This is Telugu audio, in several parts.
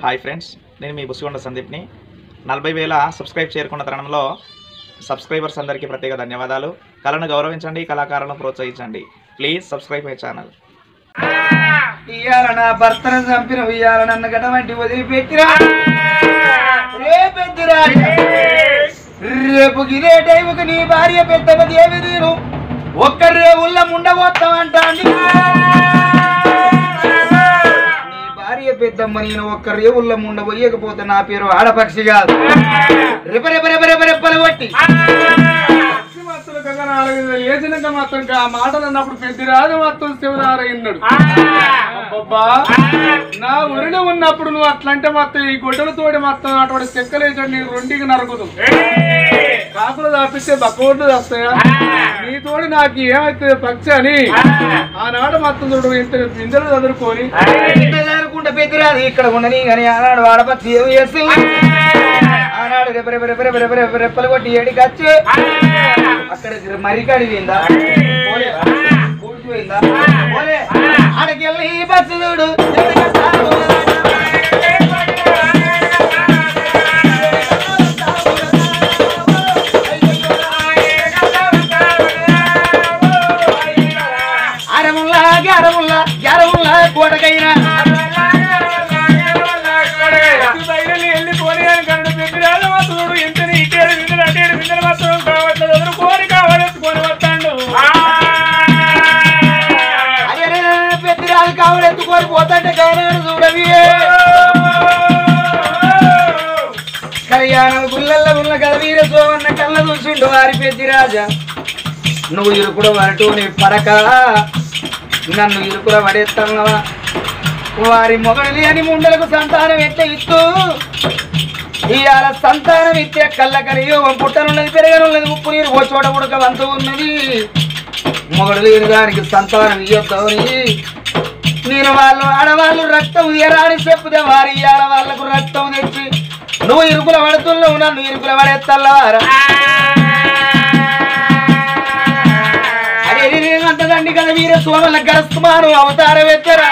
హాయ్ ఫ్రెండ్స్, నేను మీ బుసిగొండ సందీప్ని. 40,000 సబ్స్క్రైబ్ చేరుకున్న తరుణంలో సబ్స్క్రైబర్స్ అందరికీ ప్రత్యేక ధన్యవాదాలు. కళను గౌరవించండి, కళాకారులను ప్రోత్సహించండి. Please subscribe my channel. ఇయ్యాల నా భర్తను చంపిన ఇయ్యాల నన్ను గడవంటి వదిలిపెట్టిరా రేపు గిరే టైముకి నీ భార్య పెద్దవది ఏమి నేను ఒక్కరే ఉల్ల ముండబోతామంటా నీ భార్య పెద్దమ్మ నేను ఒక్కరే ఉల్ల ముండబోయకపోతే నా పేరు ఆడపక్షి కాదు. రెపరెపరెపరెపరెప్పలు కొట్టి వేసినాక మాత్రం ఆ మాటలు అన్నప్పుడు పెద్దిరాజు మొత్తం శివనారాయణుడు నా ఊరిలో ఉన్నప్పుడు నువ్వు అట్లంటే మొత్తం ఈ గొడ్డలతోటి మొత్తం అటువంటి చెక్కలేసాడు నీ రెండుకి నరకుదు కాకులు తప్పిస్తే బక్కోడ్లు వస్తాయా నీతోటి నాకు ఏమైతే పక్షి అని ఆనాడు మొత్తం చూడు ఇంత పిందెలు చదువుకొని చదువుకుంటే పెద్దిరాదు ఇక్కడ ఉండని కానీ ఆనాడు ఆడపక్షి ఏమి చేస్తూ ఆనాడు రెప్పలు కొట్టి ఏడికి వచ్చి అక్కడ మరికాడి పోయిందా కూర్చిపోయిందా ఆడకెళ్ళి ఈ బస్సు చూడు అరముల్లా గ్యారముల్లా కోటకైనా కావడెత్తుకొని పోతాంటే కావనాడు చూడవి కళ్యాణ గుళ్ళల్లో ఉన్న కదవీర సోమన్న కళ్ళ చూసిండు వారి పెద్దిరాజా నువ్వు ఇరుకుడు వరటు నీ పడక నన్ను ఇరుకుల పడేస్తున్నావా వారి మొగలి అని ముండలకు సంతానం ఎట్లా ఇస్తూ ఇవాళ సంతానం ఇచ్చే కళ్ళ కలియో పుట్టనున్నది పెరగనున్నది ఉప్పు నీరు ఓ చోట ఉడక వంతు ఉన్నది మొగడు లేని దానికి సంతానం ఇయ్యొద్దని నేను వాళ్ళు ఆడవాళ్ళు రక్తం ఇయ్యరాని చెప్పుదే వారి ఇయ్యాల వాళ్ళకు రక్తం తెచ్చి నువ్వు ఇరుకుల పడుతున్నావు నన్ను ఇరుకుల పడేత్తల్లారా అదే అంతదండి కదా వీర సోమల గరస్తుమాను అవతారం ఎత్తరా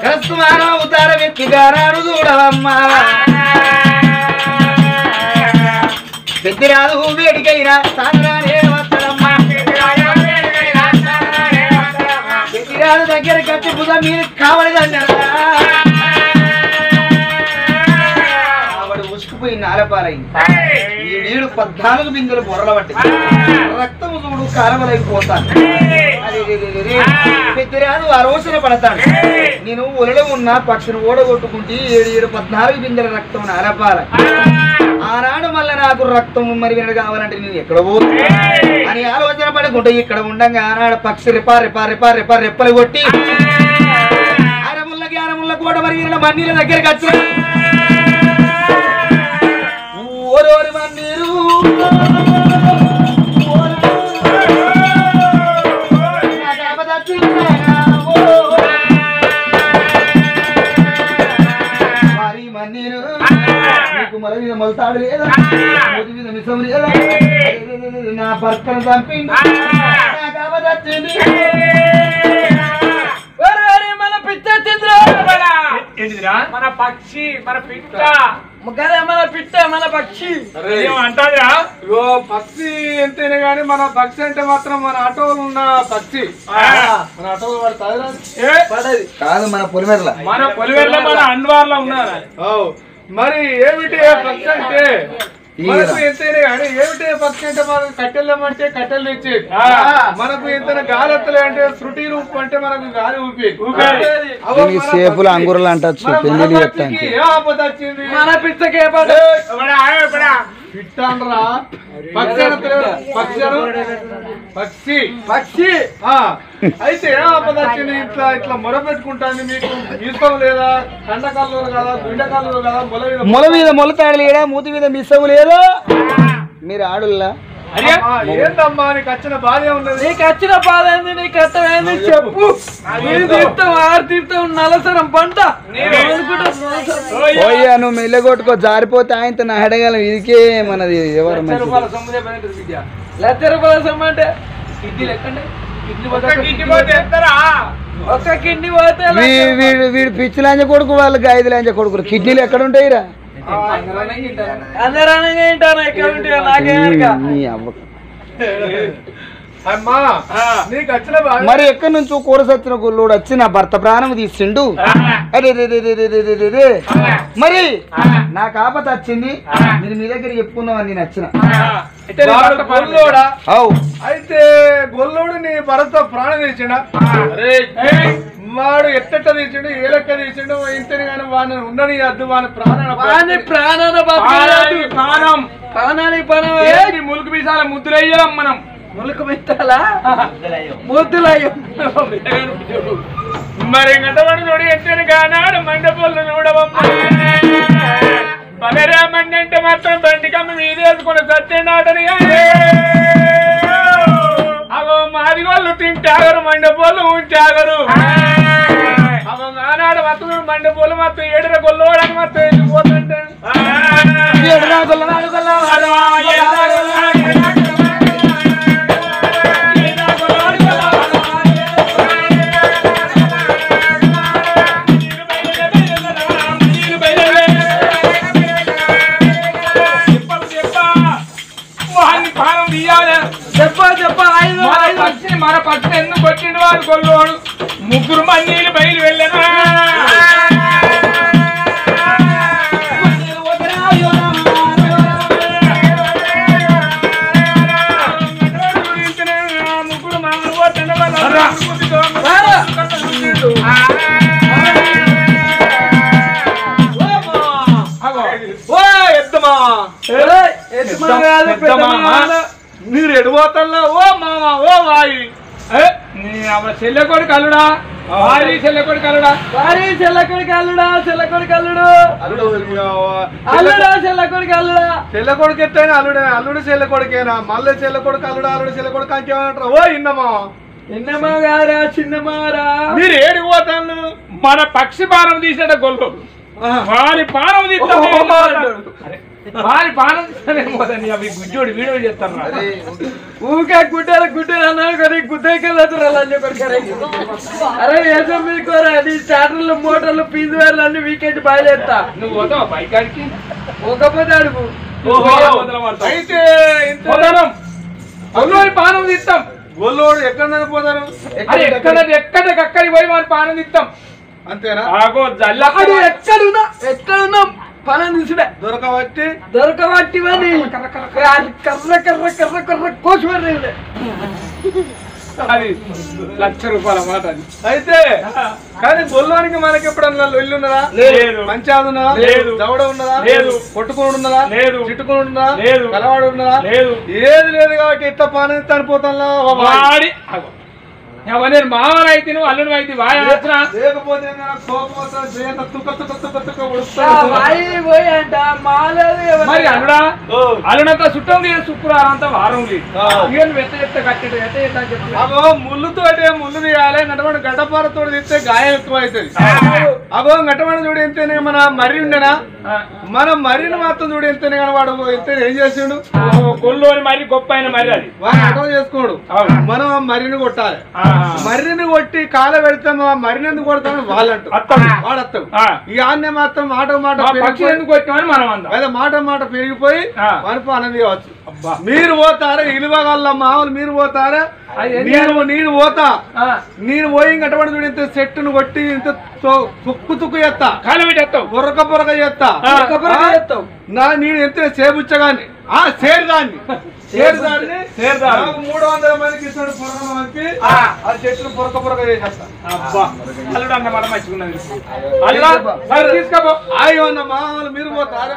గరస్తుమాను అవతారం ఎత్తిగారాడు చూడవమ్మా పెద్దిరాదు వేడికైనా సాగరానే వస్తారమ్మా పెద్దిరాదు దగ్గరికి వచ్చి బుధ మీరు కావలేదన్నారా ఆవిడ ఉసుకుపోయి నారపాలైంది ఈ నీడు 14 బిందెలు బొర్రల పట్టి రక్తము చూడు కారవలైపోతాను పెద్దిరాదు ఆ రోజున పడతాడు నేను ఒలలో ఉన్న పక్షిని ఓడగొట్టుకుంటే 14 బిందెల రక్తం నారపాల ఆనాడు మళ్ళీ నాకు రక్తం మరి వినడు కావాలంటే నేను ఎక్కడ పోదు అని ఆలోచన పడుకుంటే ఇక్కడ ఉండగా ఆనాడు పక్షి రెప్పలు కొట్టి అరముళ్ళ కూడా మరి వినడ మన్నీల దగ్గరికి వచ్చి ఓరోరి మన్నీరు మన్నీరు మొల మీద మొలతాడు లేదా మొది మీద మిసం లేదా నా భర్తను చంపింది మన పిచ్చ మన పక్షి మన పిట్ట మన పిట్ట మన పక్షి అంటారా పక్షి ఎంతైనా గానీ మన పక్షి అంటే మాత్రం మన ఆటోలు ఉన్న పక్షి మన ఆటోలు పడతాది కాదు మన పొలిమేరల మన అన్వార్లో ఉన్నారు మరి ఏమిటి పక్షి అంటే మనకు ఎంతైనా కానీ ఏమిటి పక్షి అంటే మనకు కట్టెళ్ళమంటే కట్టెలు తెచ్చేది మనకు ఎంతైనా గాలి ఎత్తలే అంటే శృతిలు ఉప్పు అంటే మనకు గాలి ఊపేది సేపులు అంగురలు అంటచ్చు ఏం ఆపద వచ్చింది మన పిచ్చకే పిట్టనరా పక్షి పక్షి అయితే ఏం ఆపద వచ్చింది ఇట్లా మొర పెట్టుకుంటాను మీకు ఇష్టం లేదా కండకల్లు కదా గుండెకల్లు కదా మొల మీద మొలతాడు లేడా మూతి మీద మిస్సవు లేదా మీరు ఆడుల్లా ఏంటమ్మా నీకు వచ్చిన బాధ ఉన్నది నీకు వచ్చిన బాధ ఏంది నీకు అర్థమైంది చెప్పు తీర్థం 6 తీర్థం నలసరం పంట పోయా నువ్వు మెల్లగొట్టుకో జారిపోతే ఆయనతో నా హడగలం ఇదికే మనది ఎవరు ₹1,00,000 సొమ్ము అంటే కిడ్నీ లెక్కండి కిడ్నీ పోతే ఒక్క కిడ్నీ పోతే వీడు పిచ్చి లాంజ కొడుకు వాళ్ళకి 5 లాంజ కొడుకులు కిడ్నీలు ఎక్కడ ఉంటాయిరా అందరూ తింటాను ఎక్కడ ఉంటాయో నాకేం అమ్మా నీకు వచ్చిన మరి ఎక్కడి నుంచో కూర సచ్చిన గుల్లోడు వచ్చి నా భర్త ప్రాణం తీసిండు అరే మరి నాకు ఆపత వచ్చింది మీరు మీ దగ్గర చెప్పుకుందామని నేను వచ్చిన అయితే గొల్లోడు నీ భర్త ప్రాణం తీసిండా వాడు ఎట్ట తీసిండు ఏ లెక్క తీసిండు ఇంతని కానీ వాడిని ఉండని అద్దు వాని ప్రాణానికి ములుకు బీసాల ముద్దులయ్యాం మనం ములుకు పెట్టాలా ముద్దులయ్యం మరి గంటవాడు చూడు ఎట్టని కానాడు మండపొల్లు చూడవమ్మా బలరామండి అంటే మాత్రం బండికమ్మ మీదేసుకుని సత్యనాటని అగో మాది వాళ్ళు తింటాగరు మండపొల్లు ఉంచాగరు అగో ఆనాడు మొత్తం మండపొల్లు మొత్తం 7 గొల్లోడని మొత్తం వెళ్ళిపోతుంటే మన పక్కన ఎందుకు వచ్చిండు వాడు గొల్లోడు 3 మందిని బయలు వెళ్ళనా మీరు ఎడిపోతల్లా ఓ మామా ఓ వాయి చెల్లెకొడి కల్లుడా వారి చెల్లెకొడి కల్లుడా వారి చెల్లెకొడి కల్లుడా చెల్లెకొడి కల్లుడు అల్లుడా చెల్లెకొడి కల్లుడా చెల్లెకొడికి ఎట్టయినా అల్లుడే అల్లుడు చెల్లెకొడికేనా మళ్ళీ చెల్లెకొడికి అల్లుడా అల్లుడు చెల్లెకొడికి అంకేమంటారు ఓ ఇన్నమా ఇన్నమా గారా చిన్నమారా మీరు ఏడిపోతాను మన పక్షి పానం తీసేట గొల్లు వారి పానం తీస్తాను వారి పానం తీస్తానేమోదని అవి గుడ్డోడు వీడియో చేస్తాను ఊకే గుడ్డలు గుడ్డలు అన్నారు కానీ గుడ్డకెళ్ళదు అరే ఏసం మీకోరా అది స్టార్టర్లు మోటార్లు పీజు వేర్లు అన్ని వీకెండ్ బయలుదేరుతా నువ్వు పోతావా బైకాడికి పోకపోతే అడుగు అయితే గొల్లోడి పానం తీస్తాం గొల్లోడు ఎక్కడ పోతాను ఎక్కడికి పోయి వారి పానం తీస్తాం అంతేనా ఆగో జల్లాడు ఎక్కడున్నా పానం తీసుడే దొరకబట్టి కర్ర కర్ర కర్ర కర్ర కోసి అది ₹1,00,000 మాట అది అయితే కానీ గొల్లోనికి మనకి ఎప్పుడన్నా ఇల్లు ఉన్నదా లేదు పంచాది ఉన్నదా లేదు దవడ ఉన్నదా లేదు కొట్టుకుని ఉన్నదా లేదు చిట్టుకుని ఉన్నదా లేదు కలవాడు ఉన్నదా లేదు ఏది లేదు కాబట్టి ఎట్లా పానం చనిపోతాను నేను మామూలు అయితే నువ్వు అల్లుడు అయితే లేకపోతే మరి అల్లుడా అల్లుడంతా చుట్టం లేదు శుక్రవారం అంతా వారం అగో ముళ్ళుతో ముళ్ళు తీయాలి నటవాడు గడ్డపారతో తీస్తే గాయం ఎక్కువ అవుతుంది అగో గడ్డవాడు చూడు ఎంతనే మన మర్రి ఉండేనా మనం మర్రిని మాత్రం చూడు ఎంతనే కానీ వాడు ఎంత ఏం చేసిండు గొల్లోని మర్రి గొప్ప అయిన మర్రి అది వాడు అర్థం చేసుకోడు మనం ఆ మర్రిని కొట్టాలి మర్రిని కొట్టి కాల పెడతాము ఆ మర్రిని ఎందుకు కొడతామని వాళ్ళంటూ వాడు వస్తాడు ఈ ఆన్నే మాత్రం మాట ఎందుకు కొట్టామని మనం అదే మాట పెరిగిపోయి మనపు అన్నది కావచ్చు మీరు పోతారా ఇలువగల్ల మామూలు మీరు పోతారా నేను పోతా నేను పోయి గట్టబడి చూడు ఇంత చెట్టును కొట్టి ఇంత తుక్కు ఎత్తా పొరక చేస్తా నేను ఎంత చేపుచ్చగాని సేరుదాన్ని 300 మందికి ఇస్తాడు పొరక మందికి ఆ చెట్లు పొరక చేసేస్తా తీసుకోబో అయ్యన్న మామూలు మీరు పోతారా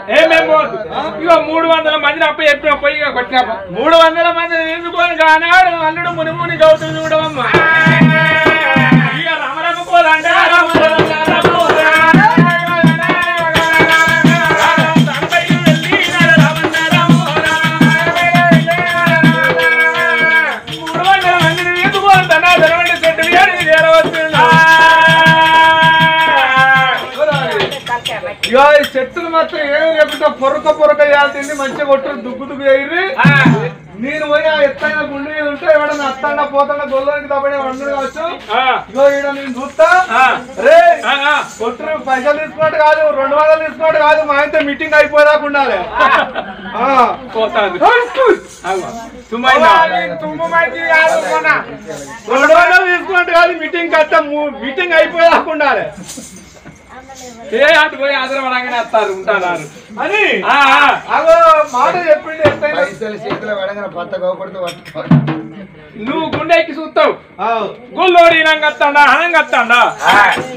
ఇక 300 మందిని అప్ప చెప్పిన పోయి కొట్టినా 300 మందిని తీసుకొని కానాడు అల్లుడు ముని గౌతులు చూడవమ్మా ఇక రమరమ్మ పోదంటే చెట్టులు మాత్రం ఏమి లేకుండా పొరక వేయాల్సింది మంచిగా కొట్టు దుగ్గు వేయి నేను పోయి ఆ ఎత్తైన గుండె మీద ఉంటే ఎవడన్నా అత్తండా పోతండా గొల్లోనికి తప్పడే వండు కావచ్చు. ఇగో ఈడ నేను చూస్తా రే కొట్టు పైసలు తీసుకున్నట్టు కాదు 200 తీసుకున్నట్టు కాదు మా అయితే మీటింగ్ అయిపోయేదాకా ఉండాలి. 200 తీసుకున్నట్టు కాదు మీటింగ్ కట్ట మీటింగ్ అయిపోయేదాకా ఉండాలి. అటు పోయి ఆదరపడంగానే వస్తారు ఉంటారు అని అగో మాట చెప్పిండు. పైసలు చేతిలో పడగానే పత్త కోపడితే పట్టుకోవాలి. నువ్వు గుండె ఎక్కి చూస్తావు గుళ్ళోడి కత్తాడా అనం కత్తాడా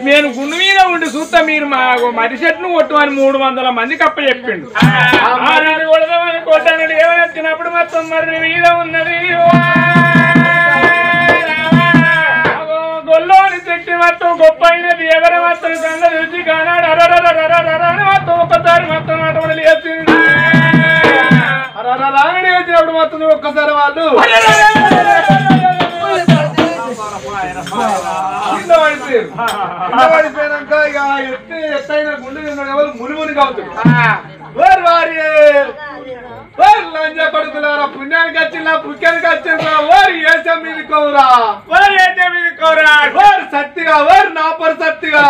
నేను గుండు మీద ఉండి చూస్తా మీరు మడి చెట్టును కొట్టుమని 300 మందికి అప్ప చెప్పిండు. కొడదామని కొట్టాను ఏమని వచ్చినప్పుడు మొత్తం మరి మీద ఉన్నది గొల్లోని చెట్టు మొత్తం గొప్ప అయినది ఎవరి మొత్తం కళ్ళ చూసి కానాడు అరని మొత్తం ఒక్కసారి మొత్తం అటువంటి లేచింది. రాని వేసినప్పుడు మొత్తం ఒక్కసారి వాళ్ళు కింద పడిపోయారు. కింద పడిపోయినాక ఇక ఎత్తైన గుండె ఎవరు మునిముని కావుతారు. వారి లంజ కొడుకులారా పుణ్యానికి వచ్చిందా పుణ్యానికి వచ్చిందా వారు ఏసం మీద కోరా వారు సత్తిగా వారు నాపరు సత్తిగా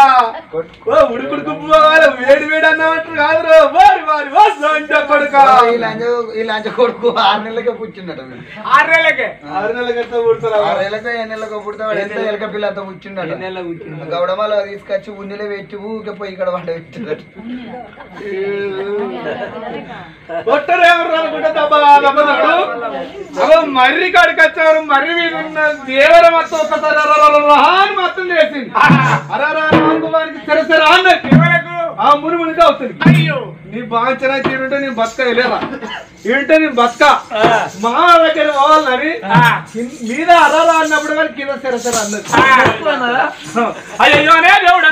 ఉడుకుడుకు పోవాలి వేడి వేడి అన్నట్టు కాదు వారి వారి లంజ కొడుక. ఈ లంచ కొడుకు 6 నెలలకే పుట్టిండట. 6 నెలలకే 6 నెలలకే పుడతారు. 6 నెలలకో 7 నెలలకో పుడతాడు. ఎంత ఎలక పిల్లతో పుట్టిండట. గౌడమలో తీసుకొచ్చి ఉన్నిలే పెట్టి ఊకే పోయి ఇక్కడ వంట పెట్టిండట. మర్రి కాడికి వచ్చారు. మర్రి మీద ఉన్న దేవర మొత్తం ఒక్కసారి మొత్తం చేసింది. వారికి సరసరా అన్నట్టు ఆ మునిమునిగా అవుతుంది. నీ బాంచన తీరుంటే నేను బతక వెళ్ళేరా ఏంటే నేను బతక మా దగ్గర పోవాలని మీద అరారా అన్నప్పుడు కానీ కింద సరసరా అన్నట్టు. అయ్యోనే దేవుడు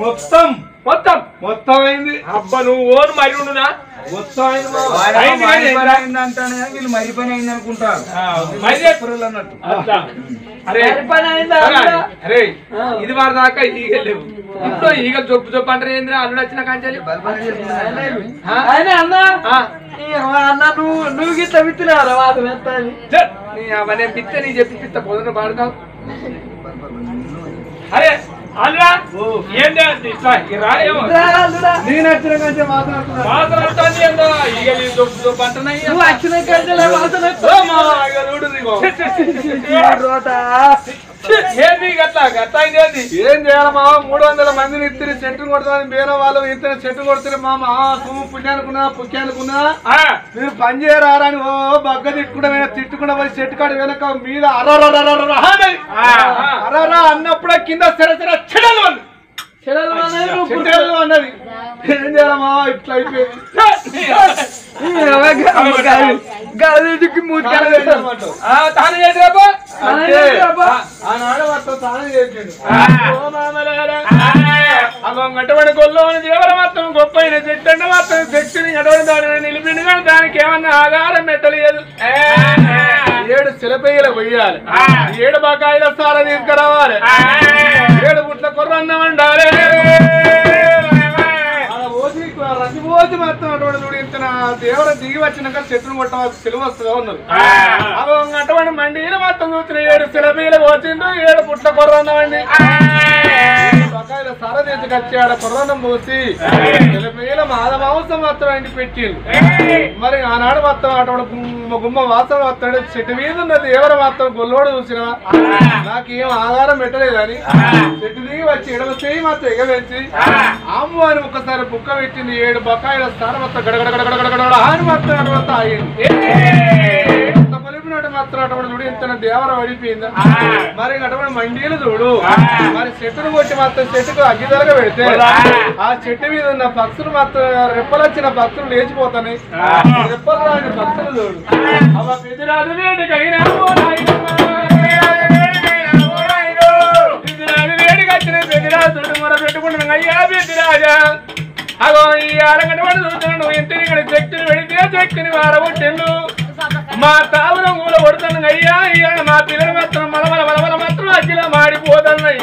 మొత్తం మొత్తం మొత్తం అయింది. అబ్బా నువ్వు ఓను మరి ఉండునా మొత్తం అయింది. అంటాను వీళ్ళు మరి పని అయింది అనుకుంటారు అన్నట్టు. అరే ఇది వారి దాకా ఈగలు లేవు. ఇప్పుడు ఈగలు జొప్పు జొప్పు అంటారు ఏంద్ర అల్లుడు వచ్చిన కాంచాలి అన్న నువ్వు గిట్ల విత్తినారా అవన్నీ పిత్తే నీ చెప్పి పిత్త పొద్దున పాడుతావు. అరే అల్లుడా ఏం రాయేమో నేను వచ్చిన కంటే మాట్లాడుతుంది ఏందో ఈగలు జొప్పు జొప్పు అంటున్నాయి. ఏం చేయాలి మామ 300 మందిని ఇద్దరు చెట్టు కొడతామని బేర వాళ్ళు ఇద్దరు చెట్టు కొడుతున్నారు మామ. తుమ్ము పుణ్యానుకున్నా పుణ్యానుకున్నా మీరు పని చేయరారని ఓ బగ్గ తిట్టుకుండా పోయి చెట్టు కాడ వెనక మీద అరరా అన్నప్పుడే కింద సరసర చెడలు అన్నది. ఏం చేయాలమ్మా ఇట్లా అయిపోయింది. అటువంటి గొల్లో దేవర మొత్తం గొప్ప అయిన చెట్టు అంటే మొత్తం శక్తిని ఎటువంటి దాని నిలిపిండి కానీ దానికి ఏమన్నా ఆధారం పెట్టలేదు. 7 శిలపయ్యలు వెయ్యాలి. 7 బకాయిల సార తీసుకురావాలి. 7 బుట్ల కొర్రన్న వండాలి. రసిపోసి మొత్తం అటువంటి చూడు ఇంత దేవర దిగి వచ్చినాక చెట్టును కొట్టడం సెలవు వస్తుందా ఉన్నారు. అటువంటి మండీలు మొత్తం చూసిన 7 శిలపయ్యలు పోసిండు. 7 బుట్ల కొర్రన్నవండి బకాయిల సార తీసుకొచ్చి ఆడ కొర్రన్నం పోసి శిలపయ్యల మాద మాంసం మొత్తం అండి పెట్టిండు. మరి ఆనాడు మొత్తం అటువంటి గుమ్మ వాసన వస్తాడు. చెట్టు మీద ఉన్నది ఎవరు మొత్తం గొల్లోడు చూసిన నాకేం ఆధారం పెట్టలేదు అని చెట్టు దిగి వచ్చి ఎడమ చేయి మాత్రం ఎగవేసి అమ్ము అని ఒకసారి బుక్క పెట్టింది. 7 బకాయిల స్థానం మొత్తం గడగడగడగడగడ అని మొత్తం అటువంటి ఆగింది. పలిపినట్టు మాత్రం అటువంటి చూడు ఇంత దేవర పడిపోయిందా. మరి అటువంటి మండీలు చూడు మరి చెట్టును కొట్టి మాత్రం చెట్టుకు అగ్గిదలగా పెడితే ఆ చెట్టు మీద ఉన్న పక్షులు మాత్రం రెప్పలు వచ్చిన పక్షులు లేచిపోతాయి. రెప్పలు రాని పక్షులు చూడు అవ పెదిరాజు వేడికైనా వేడికి వచ్చిన పెదిరాజు మొర పెట్టుకుంటున్నా అయ్యా పెదిరాజా అగో ఈ ఆరగంట వాడు చూస్తున్నాడు. ఇంటిని ఇక్కడ శక్తిని పెడితే శక్తిని వారగొట్టిండు. మా తావురం కూడా కొడుతాను అయ్యా అయ్యా మా పిల్లలు మాత్రం మలమల మలమల మాత్రం అగ్గిలా మాడిపోతాయి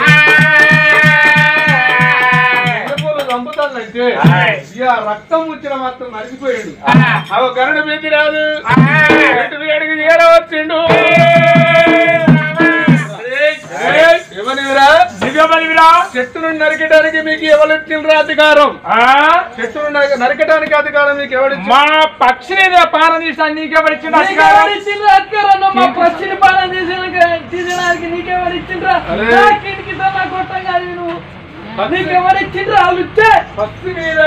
చంపుతానంటే ఇక రక్తం వచ్చిన మాత్రం మరిచిపోయాడు అవ గరుడు బీతి రాదు వేడికి చేరవచ్చిండు ఎవరివిరా చెట్టును నరికడానికి మీకు ఎవరిచ్చిండ్రా అధికారం చెట్టును నరికడానికి అధికారం మీకు ఎవరి మా పక్షిని పాలన తీసాను నీకెవరిచ్చిన అధికారం మా పక్షిని పాలన తీసడానికి నీకెవరిచ్చిండ్రా కొట్టగా నువ్వు నీకెవరిచ్చిండ్రా పక్షి మీద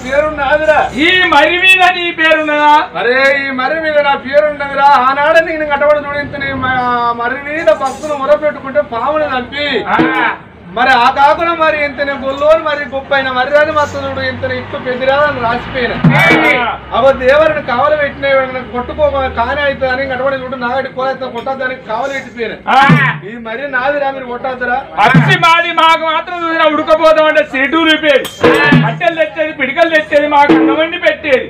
పేరున్నదిరా ఈ మరి మీద నీ పేరున్నదా అరే ఈ మర్రి మీద నా పేరున్నదిరా ఆనాడ నేను కట్టబడి చూడించని మర్రి మీద పక్షులు మొరపెట్టుకుంటే పాముని చంపి మరి ఆ కాకుండా మరి ఇంతనే గొల్లోని మరి గొప్ప అయిన మర్యాదని మొత్తం చూడు ఇంతనే ఇట్టు పెద్దిరాదని రాసిపోయిన అవ దేవరిని కావలి పెట్టిన కొట్టుకోక కానే అవుతుంది అని కట్టబడి చూడు నాగడి కోలైతే కొట్టద్దానికి కావలి పెట్టిపోయిన ఈ మరి నాదిరా మీరు కొట్టద్దురా పక్షి మాది మాకు మాత్రం చూసినా ఉడకపోతాం అంటే సిరిటూరు రిపేరు కట్టెలు తెచ్చేది పిడికలు తెచ్చేది మాకు అన్నవండి పెట్టేది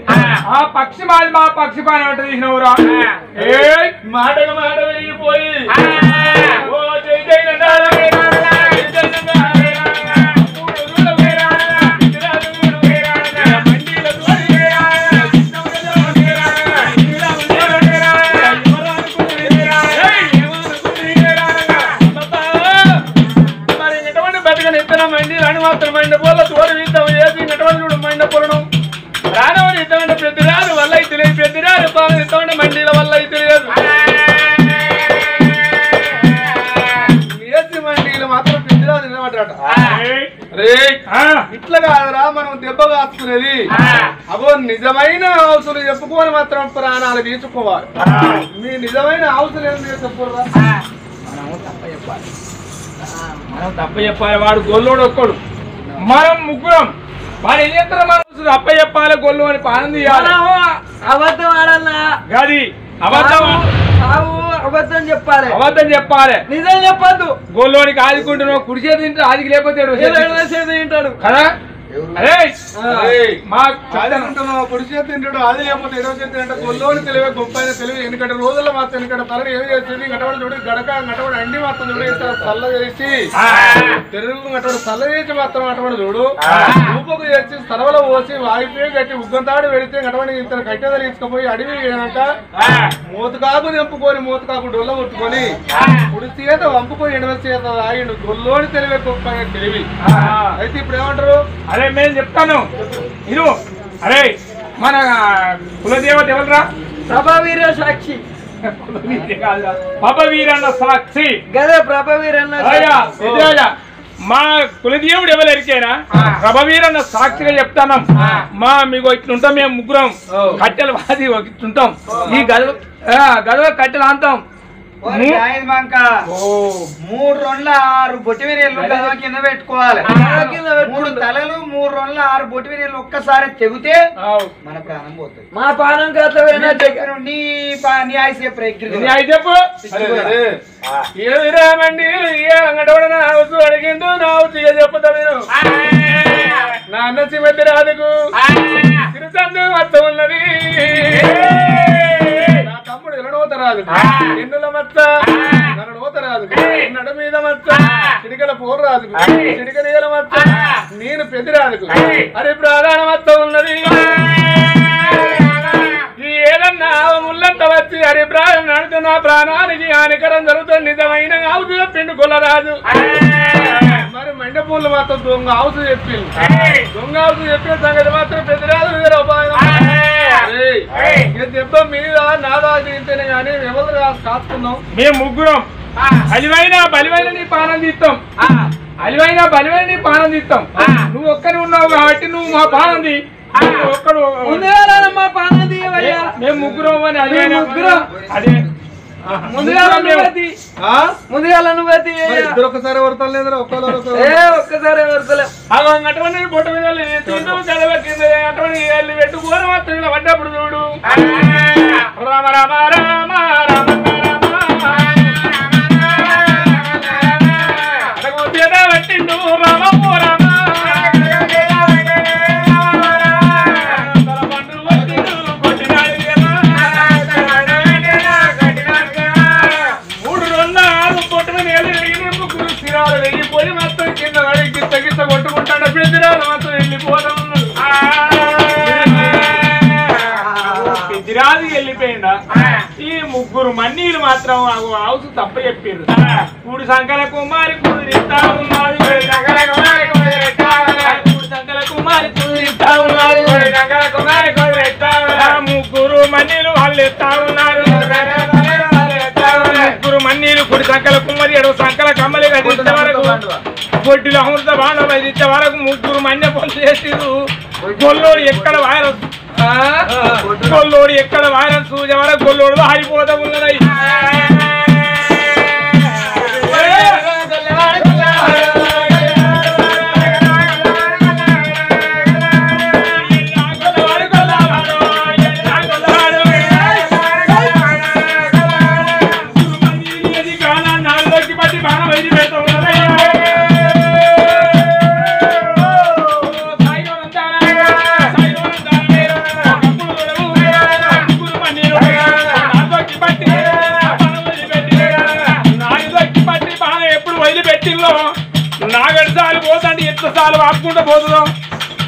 ఆ పక్షి మాది మా పక్షి పాన అంటే తీసినవురా మాటగా మాట వెళ్ళిపోయి మండి అని మాత్రం మైండ పోల తోడు వీద్దాం ఏది నటువంటి చూడు మైండ పొలడం రానవని ఇద్దామంటే పెద్దరాదు వల్ల అయితే లేదు పెద్దరాదు పాలు ఇద్దామంటే మండీల వల్ల అయితే లేదు ఏసి మండీలు మాత్రం పెద్దరాదు నిలబడ్డాట రే ఇట్లా కాదురా మనం దెబ్బ కాసుకునేది అగో నిజమైన హౌసులు చెప్పుకోని మాత్రం ప్రాణాలు తీసుకోవాలి మీ నిజమైన హౌసులు ఏం చెప్పుకోరా మనం తప్ప చెప్పాలి వాడు గొల్లోడు ఒక్కడు మనం ముగ్గురం వాడు ఏం చేస్తారు మనం అప్ప చెప్పాలి గొల్లు అని పానం తీయాలి అబద్ధం ఆడన్నా గది అబద్ధం అబద్ధం చెప్పాలి అబద్ధం చెప్పాలి నిజం చెప్పద్దు గొల్లోనికి ఆదుకుంటున్నావు కుడి చేతి తింటే ఆదికి లేకపోతే తింటాడు కదా అరే మా పొడి చేతి తింటాడు అది లేకపోతే ఎడవ చేతి తింటే గొల్లోని తెలివే గొప్ప అయిన తెలివి ఎందుకంటే రోజుల్లో మాత్రం ఎందుకంటే తలని ఏమి చేస్తుంది గటవాడు చూడు గడక గటవాడు అండి మాత్రం చూడు ఇంత చల్ల చేసి తెలుగు గటవాడు చల్ల చేసి మాత్రం అటువంటి చూడు రూపకు చేసి సరవలో పోసి వాగిపోయి గట్టి ఉగ్గంతాడు పెడితే గటవాడికి ఇంత కట్టెద తీసుకుపోయి అడవి వేయనాక మూతకాకు తెంపుకొని మూతకాకు డొల్ల కొట్టుకొని కుడి చేత వంపుకొని ఎడవ చేత ఆగిండు గొల్లోని తెలివే గొప్ప అయిన తెలివి అయితే ఇప్పుడు ఏమంటారు అరే మేము చెప్తాను ఇరు అరే మన కులదేవత ఎవరురా ప్రభావీర సాక్షి ప్రభవీరన్న సాక్షి గదే ప్రభావీరన్న మా కులదేవుడు ఎవరు ఎరికేనా ప్రభవీరన్న సాక్షిగా చెప్తాను మా మీకు ఇట్లుంటాం మేము ముగ్గురం కట్టెలు వాది ఇట్లుంటాం ఈ గదవ కట్టెలు అంతాం 3 2 6 బొట్టివీరేళ్ళు కింద పెట్టుకోవాలి 3 తలలు 3 2 6 బొట్టివీరేళ్ళు ఒక్కసారి తెగితే మన ప్రాణం పోతుంది మా ప్రాణం కాదు నీ ఆయుసే చెప్పు ఏమిరామండి అంగడవడ నా హౌస్ అడిగిండు నా హౌస్ చెప్పుతా నేను నా అన్న శ్రీమతి రాదుకు తిరుచందు మచ్చ ఉన్నది నా తమ్ముడు ఎన్నడోత రాదు ఎన్నుల మచ్చ నన్నడోత రాదు నడు మీద మచ్చ చిడికల పోరు రాదు చిడికల మచ్చ నేను పెద్ద రాదుకు అరే ప్రాణ మచ్చ ఉన్నది ఏదన్నా ముళ్ళంతా వచ్చి అభిప్రాయం నడితే నా ప్రాణానికి హానికరం జరుగుతుంది నిజమైన హౌసు చెప్పిండు కొల్లరాజు మరి మండపూళ్ళు మాత్రం దొంగ హౌసు చెప్పిండు దొంగ హౌసు చెప్పిన సంగతి మాత్రం పెద్దరాజు వేరే ఉపాయం దెబ్బ మీద నాదా తింటేనే కానీ ఎవరు కాసుకున్నాం మేము ముగ్గురం బలివైన నీ పానం తీస్తాం బలివైన నీ పానం తీస్తాం నువ్వు ఒక్కరి ఉన్నావు కాబట్టి నువ్వు మా పానం తీ ఒక్కడు మా పానం తీయవయ్యా మేము ముగ్గురం అని అదే ముగ్గురం అదే ముందుగా ఇద్దరు ఒకసారి వర్తాలు లేదా ఒక్కసారి వర్తలే అటువంటి బొట్ట మీద అటువంటి పెట్టుకోని మాత్రం ఇలా పడ్డప్పుడు చూడు రామ రామ రామ రామ పట్టిండు రామో రామ పండు కొట్టినాడు మాత్రం హౌస్ తప్ప చెప్పారు కూడి సంకల కుమారి కుదిరిస్తా ఉన్నారు ముగ్గురు మన్నీలు వాళ్ళు ఎత్తా ఉన్నారు ముగ్గురు మన్నీలు కుడి సంకల కుమారి ఎడవ సంకల కమ్మలి కదిలించే వరకు గొడ్డిలో అమృత బాణం వదిలించే వరకు ముగ్గురు మన్య పనులు చేసిరు గొల్లోడు ఎక్కడ వైరస్ గొల్లోడు ఎక్కడ వైరస్ చూసే వరకు గొల్లోడు ఆరిపోతా ఉన్నది నాగడిసాలు పోతాండి ఎట్ల సాలు ఆపుకుంటూ పోతున్నాం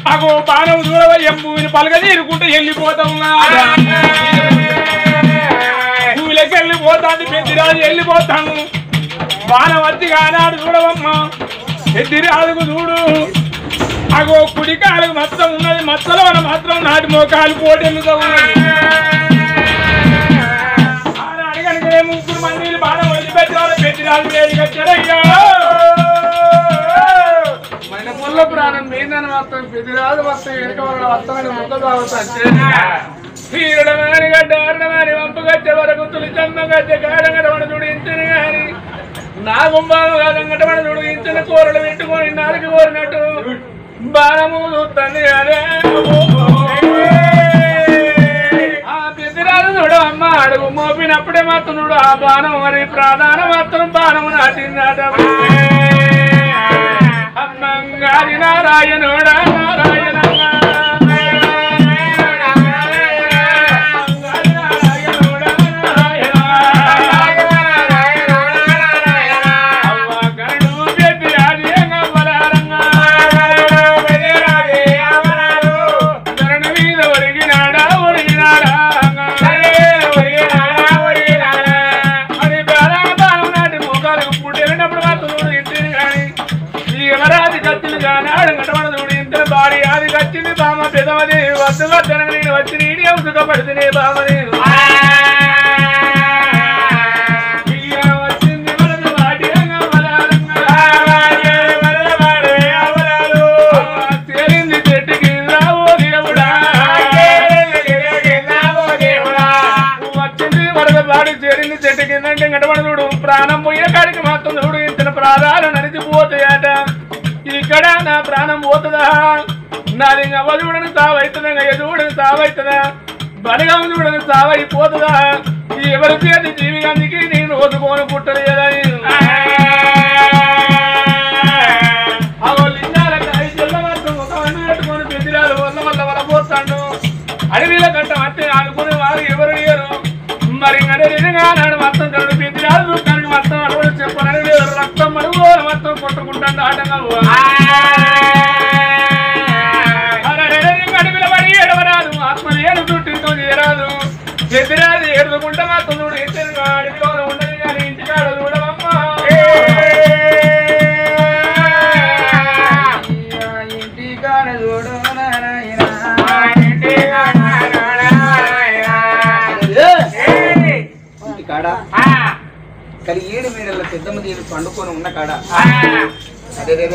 మాకు బాణం చూడవా భూమిని పలకని ఇరుకుంటూ వెళ్ళిపోతాం భూమిలోకి వెళ్ళిపోతాండి పెద్దిరాజు వెళ్ళిపోతాను బాణం వచ్చి కానాడు చూడవమ్మా పెద్దిరాజుకు చూడు అగో కుడికాలకు మచ్చం ఉన్నది మచ్చల వల్ల మాత్రం నాటి మోకాలు పోటెళ్ళుతూ ఉన్నది అడగనికే ముగ్గురు మంది బాణం వదిలిపెట్టి వాళ్ళు పెద్దిరాజు వేడికి వచ్చారయ్యా మన ముళ్ళ ప్రాణం మీదని వస్తాం పెద్దరాజు వస్తాం వెనుక వాళ్ళ వస్తామని ముక్క తీరడమని గడ్డ అరణమని వంపు గడ్డ వరకు తులిచమ్మ గడ్డ గాడంగటమని చూడు ఇంటిని గాని నా గుంబాలు గాడంగటమని చూడు ఇంటిని కూరలు పెట్టుకొని నాలుగు కోరినట్టు బాణము చూస్తుంది అదే ఆ పెద్దరాజు చూడు అమ్మ అడుగు మోపినప్పుడే మాత్రం చూడు ఆ బాణం మరి ప్రాధాన మాత్రం బాణము నాటిందట అమ్మంగారి నారాయణుడా నారాయణ పెదవది వద్దు వద్దన నేను వచ్చి నీడి సుఖపడుతునే బామని వచ్చింది మనసు వాటి తేలింది చెట్టుకి రావో దేవుడా వచ్చింది వరద బాడి చేరింది చెట్టు కిందంటే గడపడ చూడు ప్రాణం పోయే కాడికి మాత్రం చూడు ఇంత ప్రాణాలు నడిచిపోతాయట ఇక్కడ నా ప్రాణం పోతుందా నాది అవ్వ చూడని సావైతుందా చూడని సావైతుందా బలగం చూడని సావైపోతుందా ఎవరి చేతి జీవిగానికి నేను వదుకోని పుట్టలేదని పెట్టుకొని పెద్దరాలు వల్ల వల్ల వలపోతాడు అడవిల గట్ట అట్టే ఆడుకునే వారు ఎవరు లేరు మరి నిజంగా నాడు మొత్తం కడు పెద్దరాలు కనుక మొత్తం అడవులు చెప్పనని రక్తం మడుగు మొత్తం కొట్టుకుంటాడు ఆటంగా ఆత్మలు ఏడు చుట్టూ చేరాదు ఎదురాది ఏడుకుంటా మాత్రం చూడు ఇద్దరు అడవిలో ఉండదు కానీ ఇంటికాడ చూడవమ్మా ఇంటికాడ చూడు ఇంటికాడ కలి 7 మేడల పెద్దమ్మ దేవి పండుకొని ఉన్న కాడ అదే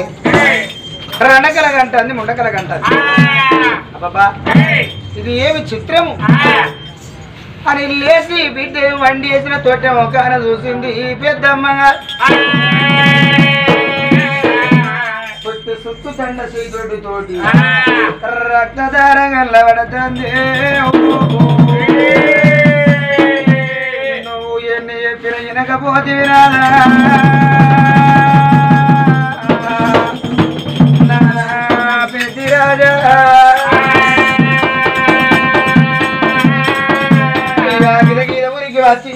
రణకల గంట అంది ముండకల గంట అబ్బా ఇది ఏమి చిత్రము అని లేచి బిడ్డ వండి వేసిన తోట మొక్కన చూసింది ఈ పెద్దమ్మగా సుత్తు తండ సీతోటి తోటి రక్తధార గల్లబడుతుంది నువ్వు ఎన్ని చెప్పిన వినకపోతే వినాలా పెద్దిరాజా ఊరికి వచ్చి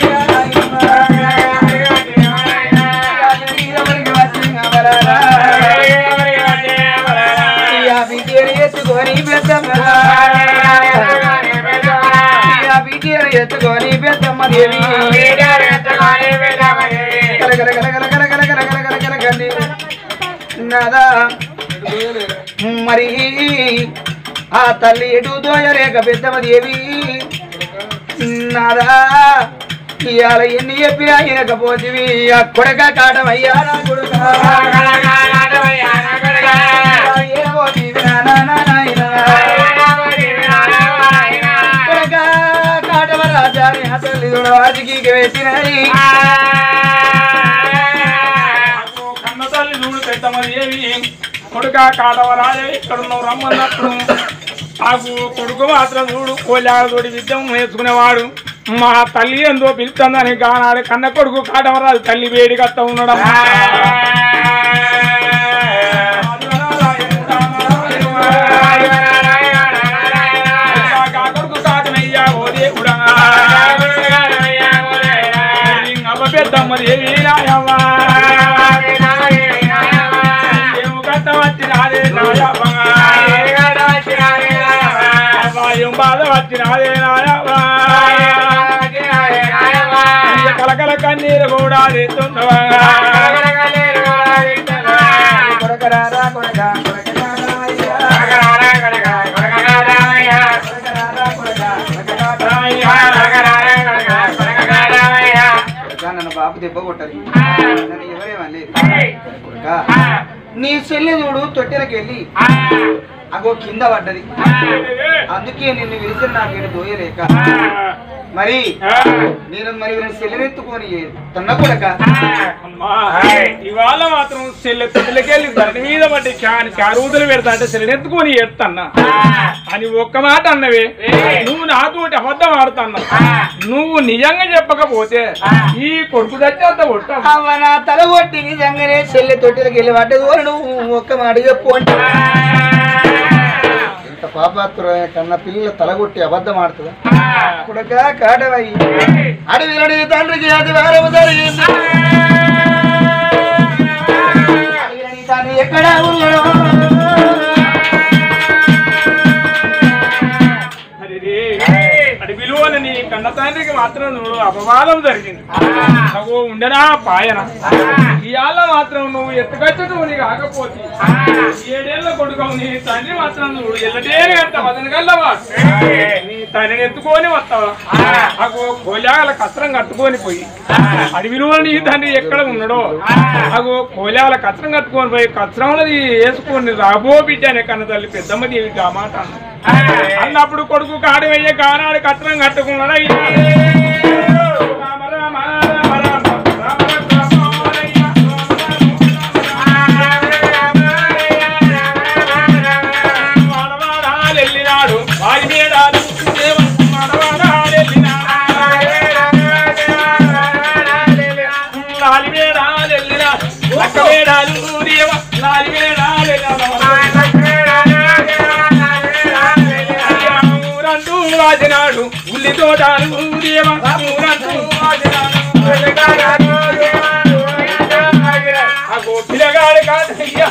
ఎత్తుకొని పెద్దమ్మ దేవి నాదా మరి ఆ తల్లి ఎటు దోయలేక పెద్దమదేవి నాదా ఇవాళ ఎన్ని చెప్పినా వినకపోతివి ఆ కొడక కాటమయ్యా నా కొడుక కొడక కాటమరాజాని అసలు వాటికి పెట్టినది కన్న తల్లి చూడు పెద్దమది ఏవి కొడుక కాటవరాజ ఇక్కడ నువ్వు రమ్మన్నప్పుడు నాకు కొడుకు మాత్రం చూడు కోలాడతోటి విద్యం నేర్చుకునేవాడు మా తల్లి ఎంతో పిలుస్తుందని కానాడు కన్న కొడుకు కాటవరాజు తల్లి వేడిగత్త ఉన్నాడు కొడుకు కాటమయ్యా ఓ దేవుడా అవ్వ పెద్దమ్మది ఏమి నాయవ్వా ఏమి గట్ట వచ్చినాదే నాయవ్వా ఏం బాధ వచ్చినాదే నాయవ్వా కలకల కన్నీరు కూడా తెస్తుండవా కొడకరారా కొడక నన్ను బాబు దెబ్బ కొట్టదు నన్ను ఎవరేమని కొడుక నీ చెల్లి చూడు తొట్టెలకెళ్ళి అగో కింద పడ్డది అందుకే నిన్ను విరిచి నాకేడు దోయలేక మరి నేను మరి చెల్లెనెత్తుకొని తన్న కొడక ఇవాళ మాత్రం చెల్లె తొట్టిలకెళ్ళి ధరణి మీద పట్టి క్యారూతులు పెడతా అంటే చెల్లెనెత్తుకొని ఎత్తన్నా అని ఒక్క మాట అన్నవే నువ్వు నాతోటి అబద్ధం ఆడుతున్నా నువ్వు నిజంగా చెప్పకపోతే ఈ కొడుకు దచ్చేంత కొట్ట నా తల కొట్టి నిజంగానే చెల్లె తొట్టెలకెళ్ళి పడ్డది నువ్వు ఒక్క మాట చెప్పు అంటే ఎంత పాపాత్రుడైన కన్న పిల్లల తలగొట్టి అబద్ధం ఆడుతుందా కొడక కాటవయ్యి అడవిలని తండ్రికి అది వారము జరిగింది అడవిలని తండ్రి ఎక్కడ ఉన్నాడు అది విలువని నీ కన్న తండ్రికి మాత్రం నువ్వు అపవాదం జరిగింది నువ్వు ఉండనా పాయన ఇవాళ మాత్రం నువ్వు ఎత్తుకచ్చదు నీకు కాకపోతే 7 ఏళ్ళ కొడుకు నీ తండ్రి మాత్రం నువ్వు ఎల్లటేనే వస్తావా కల్లవా నీ తండ్రిని ఎత్తుకొని వస్తావా నాకు కోలాగల కత్రం కట్టుకొని పోయి అడవిలో నీ తండ్రి ఎక్కడ ఉన్నాడో నాకు కోలాగల కత్రం కట్టుకొని పోయి కత్రంలోది వేసుకొని రాబో బిడ్డ అనే కన్న తల్లి పెద్దమ్మ దేవికి ఆ మాట అన్నప్పుడు కొడుకు కాడి వెయ్య కానాడు కత్రం కట్టుకున్నాడు వెళ్ళినాడు వారి మేడాలు లాలి మేడాలు వెళ్ళినా లక్క మేడాలు లాలి మేడాలు వాసినాడు ఉల్లి తోటాలు పిల్లగాడు కాదయ్యా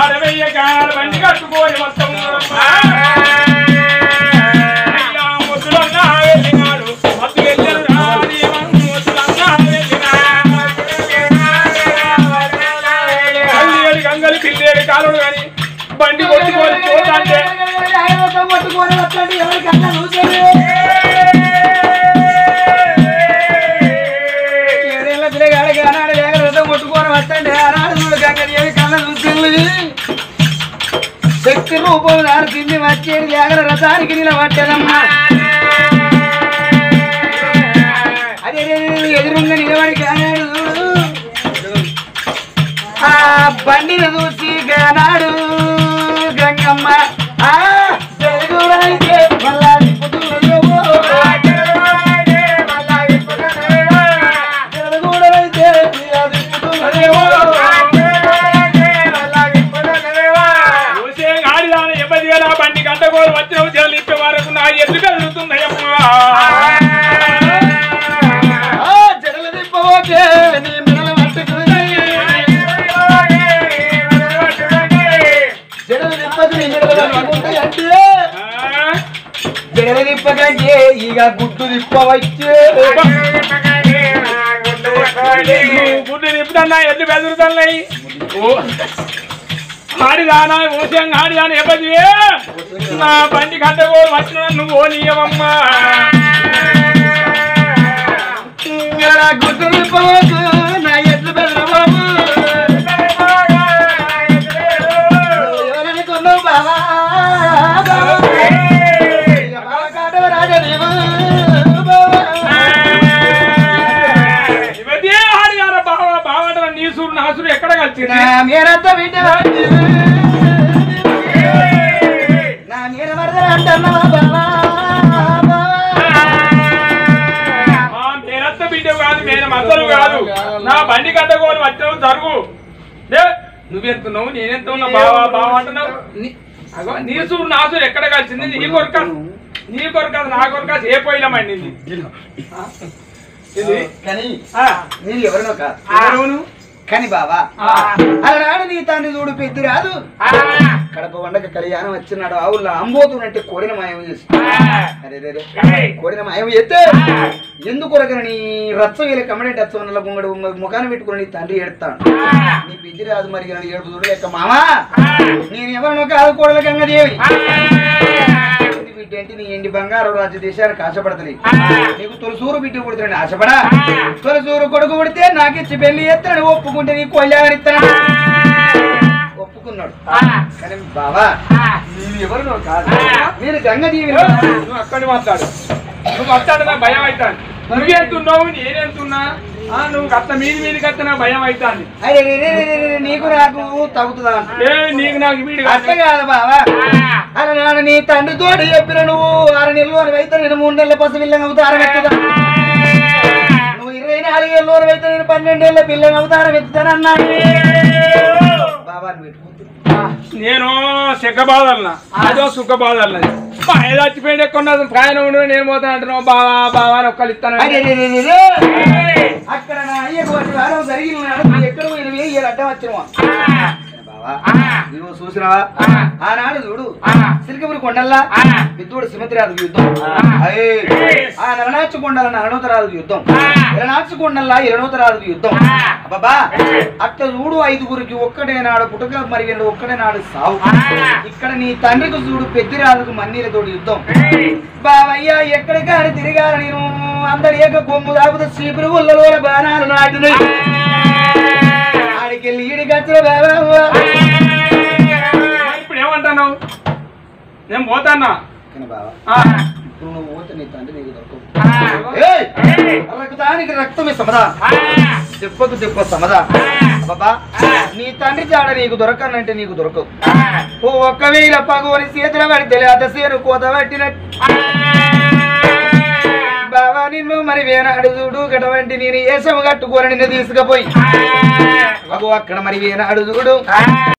అడవయ్య కాదు బండి కట్టుకోని మొత్తం ముద్దులన్నా వెళ్ళినాడు మత్తు వెళ్ళాడు కల్లి గంగలి పిల్లేడు కాలుడు కానీ బండి కొట్టుకొని పోతాంటే కొట్టుకొని వస్తాడు ఎవరికన్నా ఏడేళ్ళ పిల్లగాడికి ఆనాడు వేగ రథం కొట్టుకొని వస్తాంటే ఆనాడు గంగని ఏమి కళ్ళ చూసింది శక్తి రూపం నాడుతుంది వచ్చేది వేగల రథానికి నిలబట్టదమ్మా అదే ఎదురుంగా నిలబడికి ఆనాడు ఆ బండిని చూసి గానాడు గంగమ్మ జరుగురైతే మళ్ళా జరుగుడైతే బండి గంటగోలు వచ్చిన ఉద్యోగాలు ఇప్పే వరకు నా ఎదురు కలుగుతున్నాయమ్మా జడలు తిప్పబోతే నీ మెడలు పట్టుకుని జడలు తిప్పదు నీ మెడలు పట్టుకుంటాయి అంటే జడలు తిప్పకంటే ఇక గుడ్డు తిప్పవచ్చే గుడ్లు నింపుతున్నా ఎట్లు బెదురుతున్నాయి ఆడిదానా ఓసం ఆడిదాని ఎప్పటి నా బండి కట్టకో వచ్చిన నువ్వు ఓ నీయమమ్మా గుడ్డు నింపవద్దు నా ఎట్లు బెదరబాబు ఎవరనుకున్నావు బావా నీసురు నాసురు ఎక్కడ కలిసింది మీరంతా వింటే నా మీరు మరద అంటున్నావా బావా నేనంత బిడ్డ కాదు నేను మద్దలు కాదు నా బండి కట్టకోని వచ్చినావు జరుగు నువ్వెంతున్నావు నేనెంత ఉన్నా బావా బావా అంటున్నావు నీసురు నాసురు ఎక్కడ కలిసింది నీ కొరకాదు నా కొరకాదు ఏ పోయిలమండి కానీ నేను ఎవరినో కాదు కానీ బావా అలనాడు నీ తండ్రి చూడు పెద్ది రాదు కడప వండక కళ్యాణం వచ్చినాడు ఆవుల్లో అంబోతున్నట్టే కోడిన మాయం చేసి అరే కోడిన మాయం చేస్తే ఎందుకొరకని నీ రచ్చ వీళ్ళ కమ్మడేటి వచ్చి గుంగడు ముఖాన్ని పెట్టుకుని నీ తండ్రి ఏడుతాడు నీ పెద్ది రాదు మరి నన్ను ఏడుపు చూడు లెక్క మామా నేను ఎవరినో కాదు కోడల గంగదేవి బిడ్డ నీ ఎండి బంగారు రాజ్య దేశానికి ఆశపడతలే నీకు తొలసూరు బిడ్డ పుడుతున్నాడు ఆశపడా తొలసూరు కొడుకు పుడితే నాకిచ్చి పెళ్లి చేస్తాడు ఒప్పుకుంటే నీకు కళ్యాణం ఇస్తాడు ఒప్పుకున్నాడు కానీ బావా నేను ఎవరు కాదు నేను గంగదేవి నువ్వు అక్కడి మాట్లాడు నువ్వు వస్తాడు నా భయం అవుతాను నువ్వెంతున్నావు నేనెంతున్నా నువ్వు కత్త మీది కత్త నాకు భయం అవుతాను నీకు నాకు తగ్గుతుందా నీకు నాకు వీడి అట్ట కాదు బావా అలా నాన్న నీ తండ్రి తోటి చెప్పిన నువ్వు 6 నెలలు అయితే నేను 3 నెలల పసి పిల్లని అవుతారం ఎత్తుదా నువ్వు 24 ఏళ్ళు అయితే నేను 12 ఏళ్ళ పిల్లని అవుతారం ఎత్తుతానన్నా బాబా నేను సుఖ బాధలన్నా అదో సుఖ బాధలన్నది చచ్చిపోయిన కొన్న ప్రయాణం ఉండి నేను పోతా అంటున్నావు బావా బావా అని ఒక్కలు ఇస్తాను అక్కడ నా అయ్యకు వారం జరిగిన ఎక్కడ పోయిన అడ్డం వచ్చినవా నువ్వు చూసినావా ఆనాడు చూడు సిరికపురి కొండల్లా విద్యుడు సిమతిరాజు యుద్ధం ఆ నరనాచు కొండల నరణోతరాజు యుద్ధం ఎరనాచు కొండల్లా ఎరణోతరాజు యుద్ధం బాబా అట్లా చూడు 5గురికి ఒక్కడే నాడు పుట్టుక మరి ఒక్కడే నాడు సావు ఇక్కడ నీ తండ్రికి చూడు పెద్దిరాజుకు మన్నీలతోటి యుద్ధం బావయ్యా ఎక్కడికాని తిరిగారు నేను అందరి ఏక కొమ్ము దాపుత చీపురు ఉల్లలో బాణాలు నాటినాయి ఆడికెళ్ళి ఈడికొచ్చిన బాబా ఇప్పుడు ఏమంటాను నేను పోతానా ఇప్పుడు నువ్వు పోతే నీ తండ్రి నీకు దొరకవు దానికి రక్తమే సమదా దెబ్బకు దెబ్బ సమదా బాబా నీ తండ్రి జాడ నీకు దొరకనంటే నీకు దొరకవు ఒక్కవేళ పగోని చేతుల పడితే అతసేను కోత పట్టినట్టు బాబా నిన్ను మరి వేనాడు చూడు గటువంటి నేను ఏసము కట్టుకోని నిన్ను తీసుకుపోయి అక్కడ మరి వేనాడు చూడు